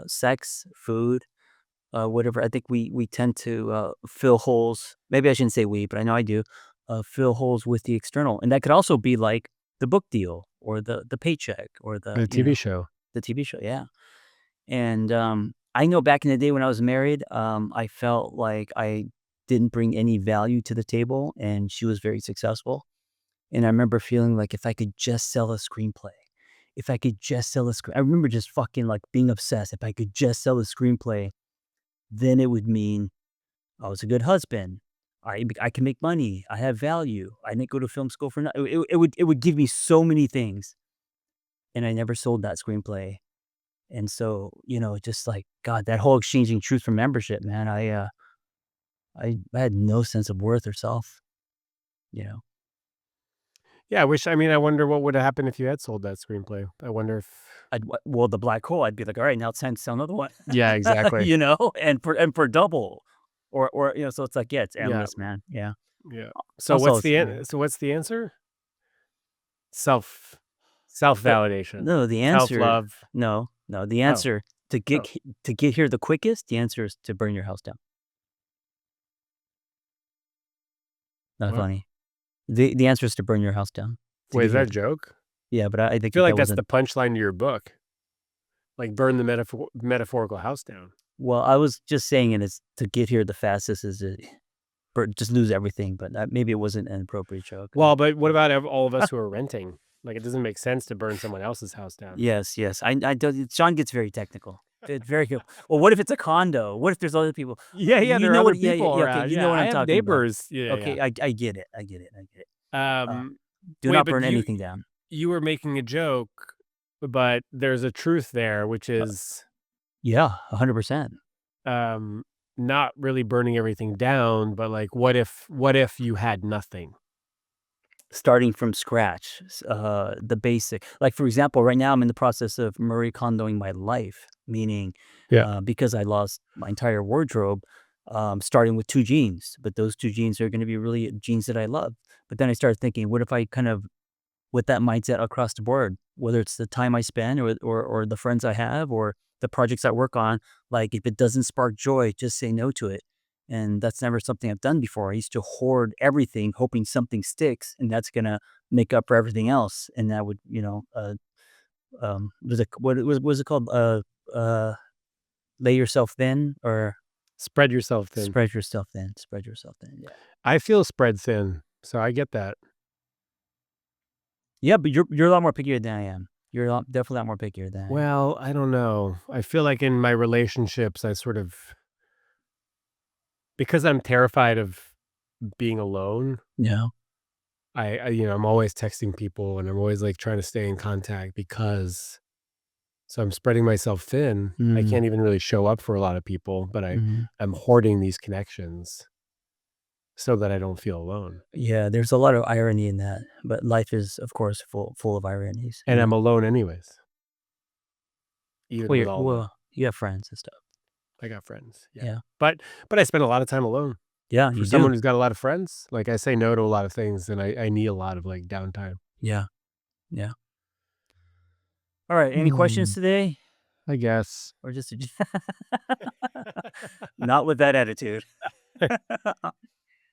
sex, food, whatever. I think we tend to fill holes. Maybe I shouldn't say we, but I know I do. Fill holes with the external, and that could also be like the book deal or the paycheck or The TV show. the TV show. Yeah, and I know back in the day when I was married, I felt like I didn't bring any value to the table, and she was very successful. And I remember feeling like if I could just sell a screenplay, if I could just sell a screen, I remember just fucking like being obsessed. If I could just sell a screenplay, then it would mean I was a good husband. I can make money. I have value. I didn't go to film school for nothing. It would give me so many things, and I never sold that screenplay. And so just like God, that whole exchanging truth for membership, man. I had no sense of worth or self. You know, Yeah, I wonder what would have happened if you had sold that screenplay. I wonder if well, the black hole. I'd be like, all right, now it's time to sell another one. Yeah, exactly. And for double, or so it's like, yeah, it's Yeah, endless, man. Yeah. yeah. So Also, what's the answer? Self the Self-validation. no, the answer, Self-love. no, the Oh, answer oh, to get here the quickest, the answer is to burn your house down. Not what? funny. The answer is to burn your house down to Wait, get is that here. a joke? Yeah, but I I think feel that like that that's wasn't. the punchline to your book. Like burn the metaphorical house down. Well, I was just saying it is to get here the fastest is to just lose everything, but maybe it wasn't an appropriate joke. Well, but what about all of us who are renting? Like, it doesn't make sense to burn someone else's house down. Yes, yes. I don't. Sean gets very technical. It's very good. Well, what if it's a condo? What if there's other people? Yeah, yeah, You there are know other what? Yeah, yeah, people yeah. Okay, around. you know Yeah, what I I'm have talking about. neighbors. Yeah, Okay, yeah. I get it. I get it. I get it. Uh, Um, do wait, not but burn anything down. you were making a joke, but there's a truth there, which is Yeah, 100%. um not really burning everything down, but like what if you had nothing? Starting from scratch, the basic. Like for example, right now I'm in the process of Marie Kondoing my life, meaning Yeah. because I lost my entire wardrobe, starting with two jeans, but those two jeans are going to be really jeans that I love. But then I started thinking, what if I kind of with that mindset across the board, whether it's the time I spend or the friends I have or the projects I work on, like if it doesn't spark joy, just say no to it. And that's never something I've done before. I used to hoard everything, hoping something sticks, and that's gonna make up for everything else. And that would, was it called? Uh, lay yourself thin or Spread yourself thin. spread yourself thin. Spread yourself thin. Yeah. I feel spread thin, so I get that. Yeah, but you're a lot more pickier than I am. Definitely a lot more pickier than I am. Well, I don't know. I feel like in my relationships, I sort of because I'm terrified of being alone, No. I'm always texting people and I'm always like trying to stay in contact because so I'm spreading myself thin. I Mm, can't even really show up for a lot of people, but mhm. I'm hoarding these connections so that I don't feel alone. Yeah, there's a lot of irony in that, but life is, of course, full of ironies, And I'm alone anyways, even with all the You have friends and stuff. I got friends. Yeah. Yeah. But I spend a lot of time alone. Yeah, For you someone do. who's got a lot of friends, like I say no to a lot of things and I need a lot of like downtime. Yeah, yeah. Alright, any questions Hmm, today? I guess. Or just not with that attitude.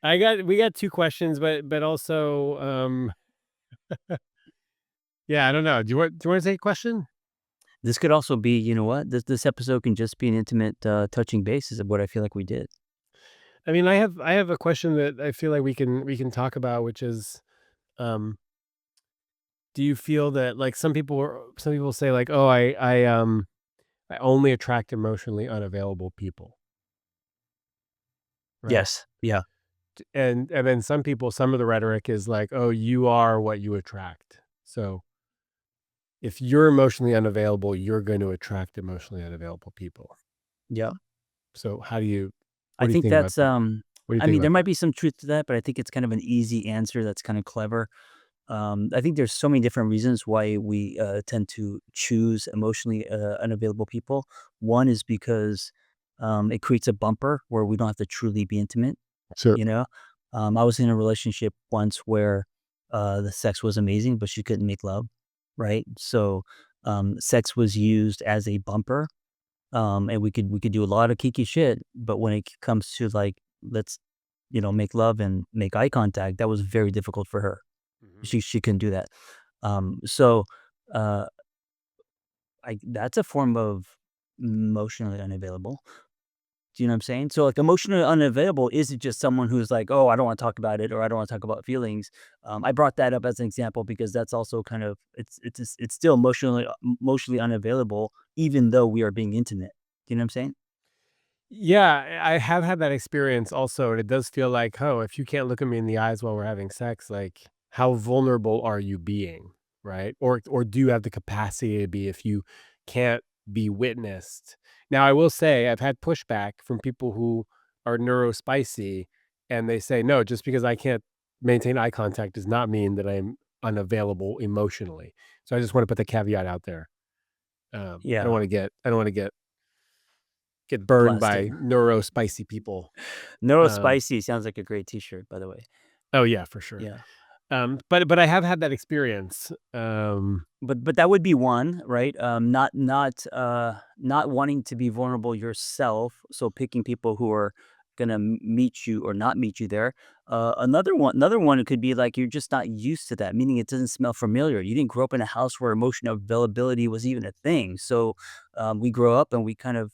We got 2 questions, but also, yeah, I don't know. Do you want to take a question? This could also be, you know what? This episode can just be an intimate, touching basis of what I feel like we did. I mean, I have a question that I feel like we can talk about, which is, um, do you feel that like some people say like, "Oh, I only attract emotionally unavailable people," right? Yes. Yeah. And then some of the rhetoric is like, "Oh, you are what you attract." So, if you're emotionally unavailable, you're going to attract emotionally unavailable people. Yeah. So, I what do you think think about that's, that? What do you I think mean, there about might that? be some truth to that, but I think it's kind of an easy answer that's kind of clever. I think there's so many different reasons why we tend to choose emotionally unavailable people. One is because it creates a bumper where we don't have to truly be intimate. Sure. You know, I was in a relationship once where the sex was amazing, but she couldn't make love. Right, so sex was used as a bumper and we could do a lot of kiki shit, but when it comes to, like, let's, make love and make eye contact, that was very difficult for her. Mhm. She couldn't do that. So, uh, that's a form of emotionally unavailable. Do you know what I'm saying? So, like, emotionally unavailable isn't just someone who's like, "Oh, I don't wanna talk about it," or "I don't wanna talk about feelings." I brought that up as an example because that's also kind of it's still emotionally unavailable even though we are being intimate. Do you know what I'm saying? Yeah, I have had that experience also, and it does feel like, "Oh, if you can't look at me in the eyes while we're having sex, like, how vulnerable are you being?" Right? Or do you have the capacity to be if you can't be witnessed? Now, I will say I've had pushback from people who are neurospicy, and they say, "No, just because I can't maintain eye contact does not mean that I'm unavailable emotionally." So I just wanna put the caveat out there. Yeah, I don't wanna get burned blasted. by neurospicy people. Neuro Um, spicy sounds like a great T-shirt, by the way. oh, yeah, for sure. Yeah. But I have had that experience. But that would be one, right? Not wanting to be vulnerable yourself, so picking people who are gonna meet you or not meet you there. Another one it could be like you're just not used to that, meaning it doesn't smell familiar. You didn't grow up in a house where emotional availability was even a thing. So we grow up and we kind of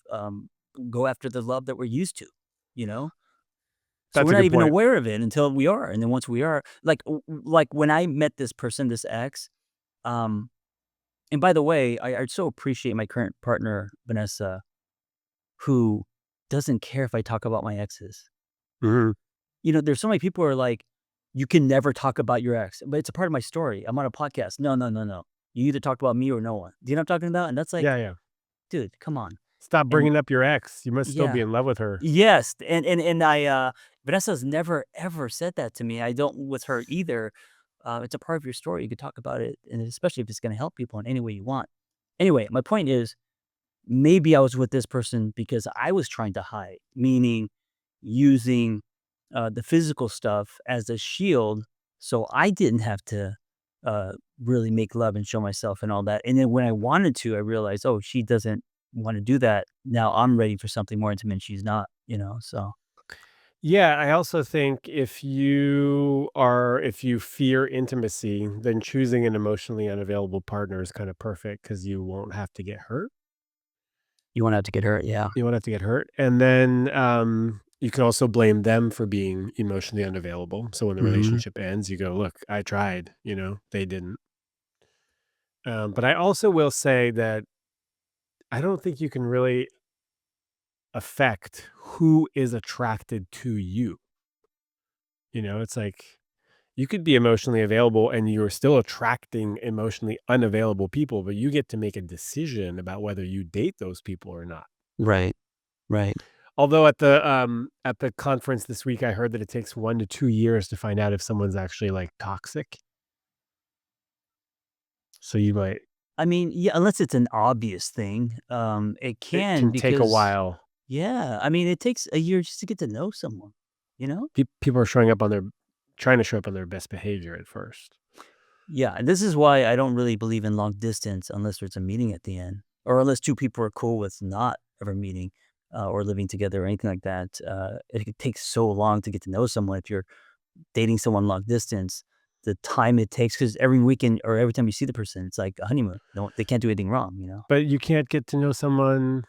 go after the love that we're used to, you know? So That's we're a not good even point. aware of it until we are. And then once we are, like when I met this person, this ex, um, and by the way, I so appreciate my current partner, Vanessa, who doesn't care if I talk about my exes. Mhm. There's so many people who are like, "You can never talk about your ex," but it's a part of my story. I'm on a podcast. No, no, no, no. You either talk about me or no one. Do you know what I'm talking about? And that's like, Yeah, yeah. dude, come on. Stop And bringing up your ex. You must still be yeah, in love with her. yes, and Vanessa's never ever said that to me. I don't with her either. It's a part of your story. You could talk about it, and especially if it's going to help people in any way you want. Anyway, my point is, maybe I was with this person because I was trying to hide, meaning using the physical stuff as a shield so I didn't have to uh, really make love and show myself and all that. And then when I wanted to, I realized, oh, she doesn't want to do that. Now I'm ready for something more intimate. And she's not. So Yeah, I also think if you fear intimacy, then choosing an emotionally unavailable partner is kinda perfect because you won't have to get hurt. you won't have to get hurt. Yeah. You won't have to get hurt, and then, you can also blame them for being emotionally unavailable, so when the Hmm. relationship ends, you go, "Look, I tried, they didn't." But I also will say that I don't think you can really affect who is attracted to you. It's like you could be emotionally available and you're still attracting emotionally unavailable people, but you get to make a decision about whether you date those people or not. Right. Right. Although at the conference this week, I heard that it takes 1 to 2 years to find out if someone's actually like toxic. So you might I mean, yeah, unless it's an obvious thing, it it can can take a because while. yeah, I mean, it takes a year just to get to know someone, you know? People are showing up on their trying to show up on their best behavior at first. Yeah, and this is why I don't really believe in long distance unless there's a meeting at the end, or unless two people are cool with not ever meeting or living together or anything like that. It takes so long to get to know someone. If you're dating someone long distance, the time it takes, because every weekend or every time you see the person, it's like a honeymoon. No, they can't do anything wrong. But you can't get to know someone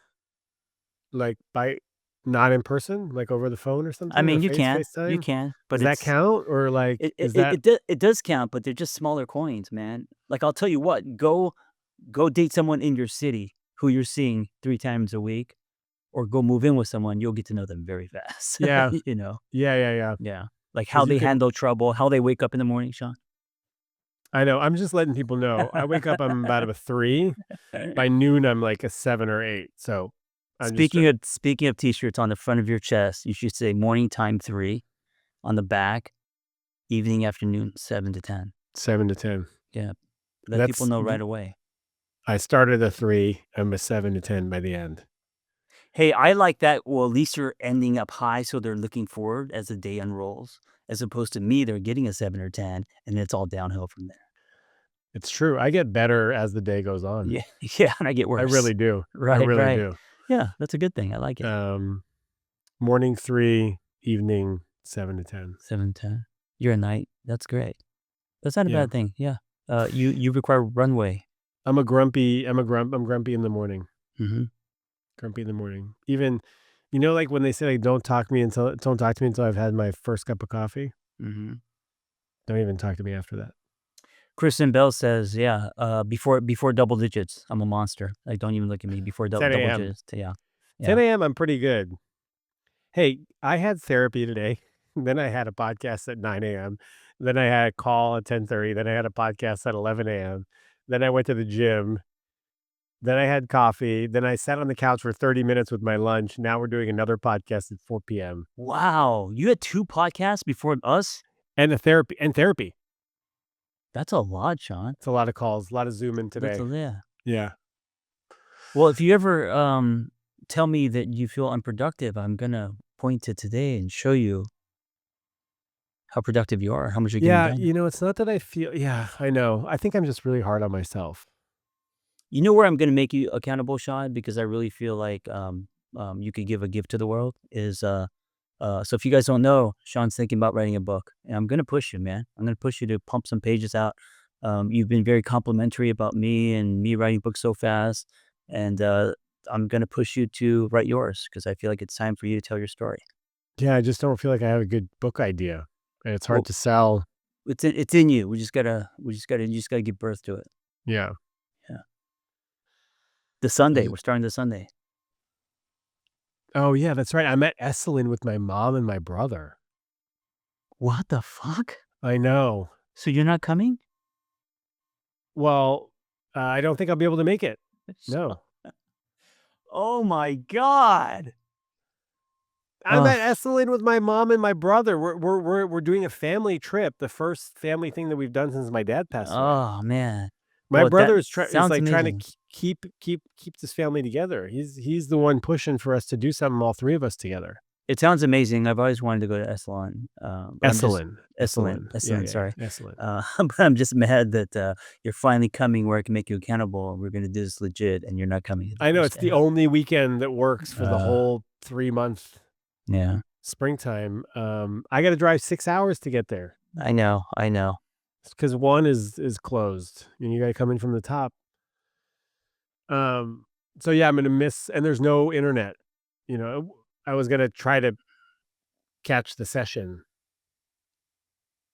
like by not in person, like over the phone or I something or mean, you FaceTime? can, but Does that count or like it it is it that it, do, it does count, but they're just smaller coins, man. Like I'll tell you what, go date someone in your city who you're seeing 3 times a week, or go move in with someone. You'll get to know them very fast. yeah. you know, Yeah, yeah, yeah. yeah, like how Because you they can handle trouble, how they wake up in the morning, Sean. I know, I'm just letting people know. I wake up, I'm about a 3. By noon, I'm like a 7 or 8, so I'm just Speaking of t-shirts, on the front of your chest, you should say morning time 3. On the back, evening, afternoon 7 to 10. 7 to 10. Yeah, let people That's know right th away. I started a 3, I'm a 7 to 10 by the end. Hey, I like that. Well, at least you're ending up high, so they're looking forward as the day unrolls, as opposed to me, they're getting a 7 or 10, and it's all downhill from there. It's true, I get better as the day goes on. Yeah, yeah, and I get I worse. really do. I Right, really right. do. Yeah, that's a good thing. I like it. Morning 3, evening 7 to 10. 7, 10. You're a night. That's great. That's not a Yeah. bad thing. Yeah. You require runway. I'm grumpy in the morning. Mm-hmm. Grumpy in the morning. Even, like when they say, like, don't talk to me until I've had my first cup of coffee. Mm-hmm. Don't even talk to me after that. Kristen Bell says, yeah, before double digits, I'm a monster. Like, don't even look at me before 10 double a.m. digits. Yeah. 10 Yeah. a.m. I'm pretty good. Hey, I had therapy today. Then I had a podcast at 9 a.m. Then I had a call at 10:30. Then I had a podcast at 11 a.m. Then I went to the gym. Then I had coffee. Then I sat on the couch for 30 minutes with my lunch. Now we're doing another podcast at 4 p.m. Wow. You had 2 podcasts before us? And therapy. That's a lot, Sean. It's a lot of calls, a lot of Zooming That's today. a yeah. Yeah. Well, if you ever tell me that you feel unproductive, I'm gonna point to today and show you how productive you are, how much you're getting Yeah, done. it's not that I feel, yeah, I know. I think I'm just really hard on myself. You know where I'm gonna make you accountable, Sean, because I really feel like you could give a gift to the world. So if you guys don't know, Sean's thinking about writing a book, and I'm gonna push you, man. I'm gonna push you to pump some pages out. You've been very complimentary about me and me writing books so fast, and I'm gonna push you to write yours because I feel like it's time for you to tell your story. Yeah, I just don't feel like I have a good book idea. And it's hard Well, to sell. it's in you. You just gotta give birth to it. Yeah. Yeah. The Sunday, Th- we're starting this Sunday. Oh, yeah, that's right. I'm at Esalen with my mom and my brother. What the fuck? I know. So you're not coming? Well, I don't think I'll be able to make it. No. Oh my god. I'm Oh, at Esalen with my mom and my brother. We're doing a family trip, the first family thing that we've done since my dad passed away. oh man. My Well, that brother is sounds like trying to amazing. keep this family together. He's the one pushing for us to do something, all three of us together. It sounds amazing. I've always wanted to go to Esalen, but I'm just Esalen. Yeah, Esalen, yeah, sorry. yeah. Esalen. But I'm just mad that you're finally coming where I can make you accountable. We're gonna do this legit, and you're not coming the I know first it's day. the only weekend that works for the Uh, whole 3 month yeah, springtime. I got to drive 6 hours to get there I know, I know. because one is closed, and you got to come in from the top. Um, so yeah, I'm gonna miss, and there's no internet. I was gonna try to catch the session,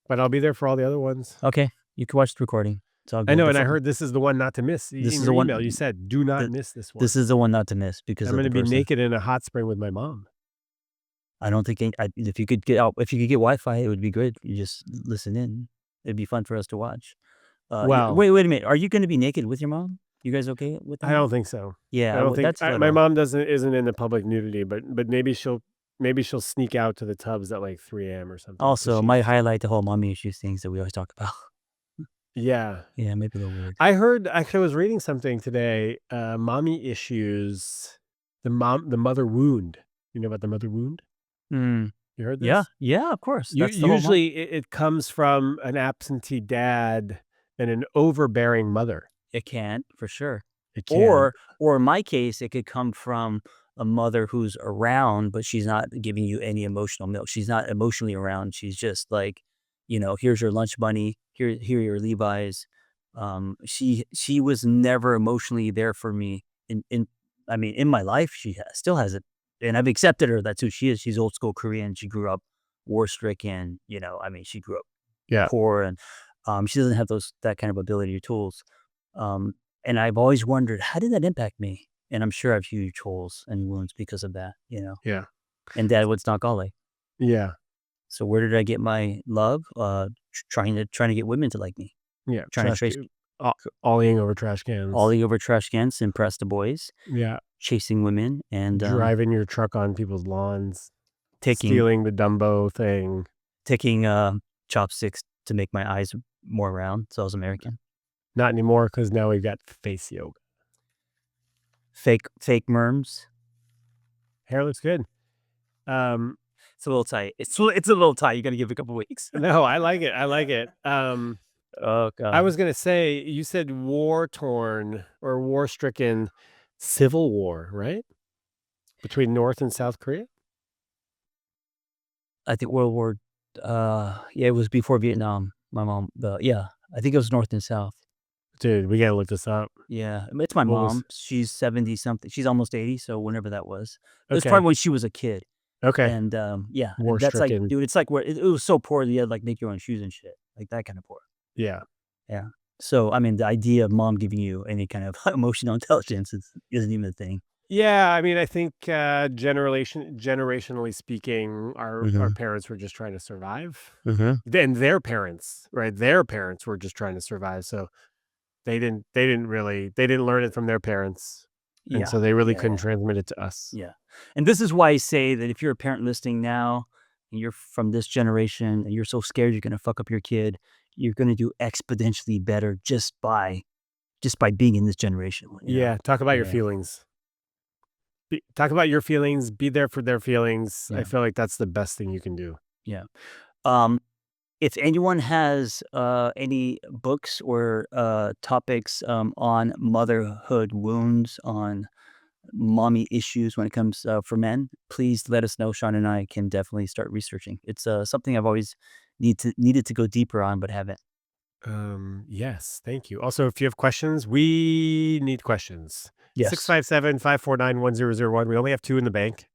but I'll be there for all the other ones. Okay, you can watch the recording. It's all I good. know, and I heard this is the one not to miss. This In is your the email, you one. said, "Do not th- miss this one." This is the one not to miss because I'm of gonna the be person. naked in a hot spring with my mom. I don't think if you could get out, if you could get Wi-Fi, it would be good. You just listen in. It'd be fun for us to watch. Well, Wait a minute. Are you going to be naked with your mom? You guys okay with I that? don't think so. I Yeah, don't think that's a my little. mom isn't into public nudity, but maybe she'll sneak out to the tubs at like 3 a.m. or something. So Also, might highlight the whole mommy issues things that we always talk about. yeah. Yeah, maybe a little weird. I heard, actually, I was reading something today. Mommy issues, the mother wound. You know about the mother wound? Mm, You heard yeah, this? yeah, of course. You That's the whole mom. usually it comes from an absentee dad and an overbearing mother. It can for sure. It can. Or in my case, it could come from a mother who's around, but she's not giving you any emotional milk. She's not emotionally around. She's just like, here's your lunch money. Here are your Levi's. She was never emotionally there for me. I mean, in my life, still hasn't, and I've accepted her. That's who she is. She's old school Korean. She grew up war stricken. I mean, she grew up Yeah. poor, and she doesn't have that kind of ability or tools. Um, and I've always wondered, how did that impact me? And I'm sure I have huge holes and wounds because of that. Yeah. And dad would not gully. Yeah. So where did I get my love? Trying to get women to like me. Yeah. Trying to trace Ollieing over trash cans. ollie over trash cans, impress the boys, Yeah. chasing women, and Driving your truck on people's lawns, taking stealing the Dumbo thing. taking chopsticks to make my eyes more round. So I was American. Not anymore, because now we've got face yoga. Fake merms. Hair looks good. It's a little tight. It's a little tight. You got to give it a couple weeks. No, I like it. I like it. Oh I god. was gonna say, you said war torn or war stricken, Civil War, right? Between North and South Korea? I think World War. Yeah, it was before Vietnam. My mom. I think it was North and South. Dude, we gotta look this up. Yeah, I mean, it's my What was mom. She's 70 something. She's almost 80. So whenever that was, it was Okay. probably when she was a kid. Okay. And yeah, and War that's like, stricken. dude, it's like where it was so poor that you had to, like, make your own shoes and shit, like that kind of poor. Yeah. Yeah. So I mean, the idea of mom giving you any kind of emotional intelligence isn't even a thing. Yeah, I mean, I think, generationally speaking, our parents were just trying to survive. And their parents, right? Their parents were just trying to survive, so they didn't learn it from their parents, and Yeah. so they really Yeah, couldn't yeah. transmit it to us. Yeah. And this is why I say that if you're a parent listening now and you're from this generation and you're so scared you're gonna fuck up your kid, you're gonna do exponentially better just by being in this generation. Yeah, talk about your Yeah. feelings. Talk about your feelings, be there for their feelings. I Yeah. feel like that's the best thing you can do. Yeah. Um, if anyone has any books or topics on motherhood wounds, on mommy issues when it comes for men, please let us know. Shaun and I can definitely start researching. It's something I've always needed to go deeper on, but haven't. Yes, thank you. Also, if you have questions, we need questions. Yes. 657-549-1001. We only have 2 in the bank.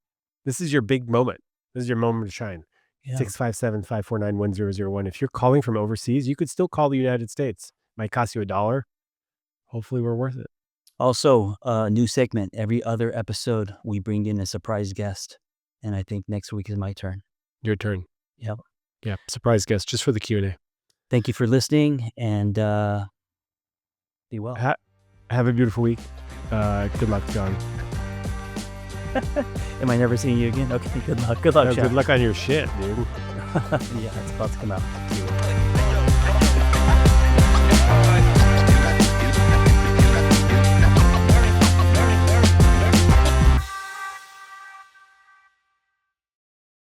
This is your big moment. This is your moment to shine. Yeah. 657-549-1001. If you're calling from overseas, you could still call the United States. Might cost you $1. Hopefully we're worth it. Also, a new segment. Every other episode, we bring in a surprise guest. And I think next week is my turn. Your turn. Yep. Yeah, surprise guest just for the Q&A. Thank you for listening, and be well. Have a beautiful week. Good luck, John. Am I never seeing you again? Okay, good luck. Good luck, Shaun. Good luck on your shit, dude. Yeah, it's about to come out.